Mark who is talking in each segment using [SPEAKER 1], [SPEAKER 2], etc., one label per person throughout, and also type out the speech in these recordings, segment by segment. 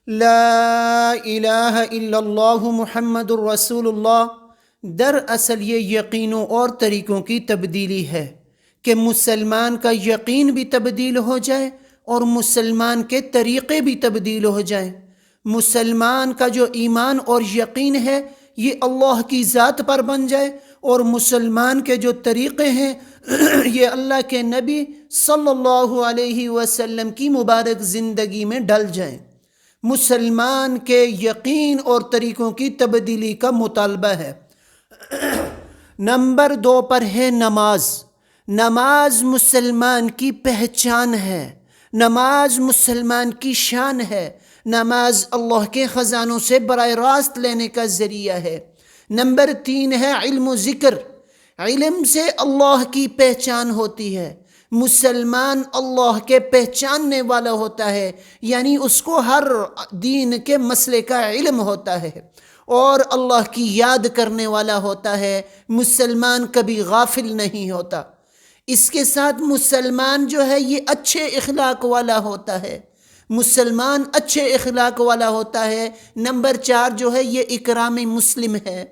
[SPEAKER 1] لا الہ الا اللہ محمد الرسول اللہ دراصل یہ یقینوں اور طریقوں کی تبدیلی ہے کہ مسلمان کا یقین بھی تبدیل ہو جائے اور مسلمان کے طریقے بھی تبدیل ہو جائیں۔ مسلمان کا جو ایمان اور یقین ہے یہ اللہ کی ذات پر بن جائے، اور مسلمان کے جو طریقے ہیں یہ اللہ کے نبی صلی اللہ علیہ وسلم کی مبارک زندگی میں ڈل جائیں۔ مسلمان کے یقین اور طریقوں کی تبدیلی کا مطالبہ ہے۔ نمبر 2 پر ہے نماز۔ نماز مسلمان کی پہچان ہے، نماز مسلمان کی شان ہے، نماز اللہ کے خزانوں سے براہ راست لینے کا ذریعہ ہے۔ نمبر 3 ہے علم و ذکر۔ علم سے اللہ کی پہچان ہوتی ہے۔ مسلمان اللہ کے پہچاننے والا ہوتا ہے، یعنی اس کو ہر دین کے مسئلے کا علم ہوتا ہے اور اللہ کی یاد کرنے والا ہوتا ہے۔ مسلمان کبھی غافل نہیں ہوتا۔ اس کے ساتھ مسلمان جو ہے یہ اچھے اخلاق والا ہوتا ہے، مسلمان اچھے اخلاق والا ہوتا ہے۔ نمبر 4 جو ہے یہ اکرام مسلم ہے،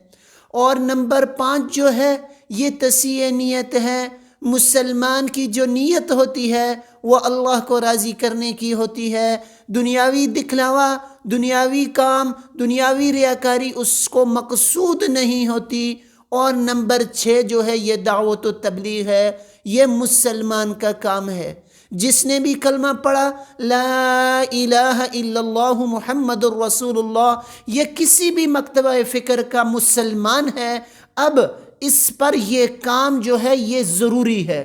[SPEAKER 1] اور نمبر 5 جو ہے یہ تصحیح نیت ہے۔ مسلمان کی جو نیت ہوتی ہے وہ اللہ کو راضی کرنے کی ہوتی ہے۔ دنیاوی دکھلاوا، دنیاوی کام، دنیاوی ریاکاری اس کو مقصود نہیں ہوتی۔ اور نمبر 6 جو ہے یہ دعوت و تبلیغ ہے، یہ مسلمان کا کام ہے۔ جس نے بھی کلمہ پڑھا لا الہ الا اللہ محمد الرسول اللہ، یہ کسی بھی مکتبہ فکر کا مسلمان ہے، اب اس پر یہ کام جو ہے یہ ضروری ہے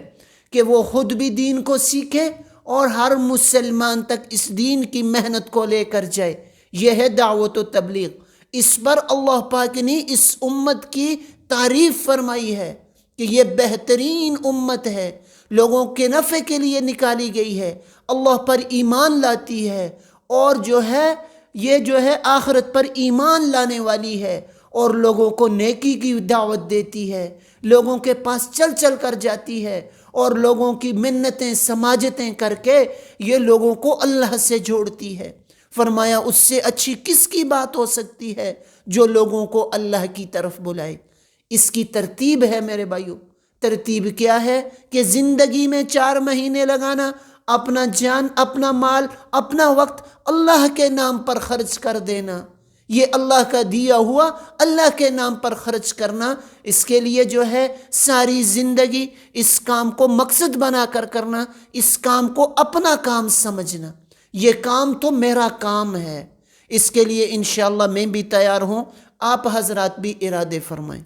[SPEAKER 1] کہ وہ خود بھی دین کو سیکھے اور ہر مسلمان تک اس دین کی محنت کو لے کر جائے۔ یہ ہے دعوت و تبلیغ۔ اس پر اللہ پاک نے اس امت کی تعریف فرمائی ہے کہ یہ بہترین امت ہے، لوگوں کے نفع کے لیے نکالی گئی ہے، اللہ پر ایمان لاتی ہے، اور جو ہے یہ جو ہے آخرت پر ایمان لانے والی ہے، اور لوگوں کو نیکی کی دعوت دیتی ہے، لوگوں کے پاس چل چل کر جاتی ہے، اور لوگوں کی منتیں سماجتیں کر کے یہ لوگوں کو اللہ سے جوڑتی ہے۔ فرمایا اس سے اچھی کس کی بات ہو سکتی ہے جو لوگوں کو اللہ کی طرف بلائے۔ اس کی ترتیب ہے میرے بھائیو۔ ترتیب کیا ہے کہ زندگی میں 4 مہینے لگانا، اپنا جان، اپنا مال، اپنا وقت اللہ کے نام پر خرچ کر دینا۔ یہ اللہ کا دیا ہوا اللہ کے نام پر خرچ کرنا، اس کے لیے جو ہے ساری زندگی اس کام کو مقصد بنا کر کرنا، اس کام کو اپنا کام سمجھنا۔ یہ کام تو میرا کام ہے، اس کے لیے انشاءاللہ میں بھی تیار ہوں، آپ حضرات بھی ارادے فرمائیں۔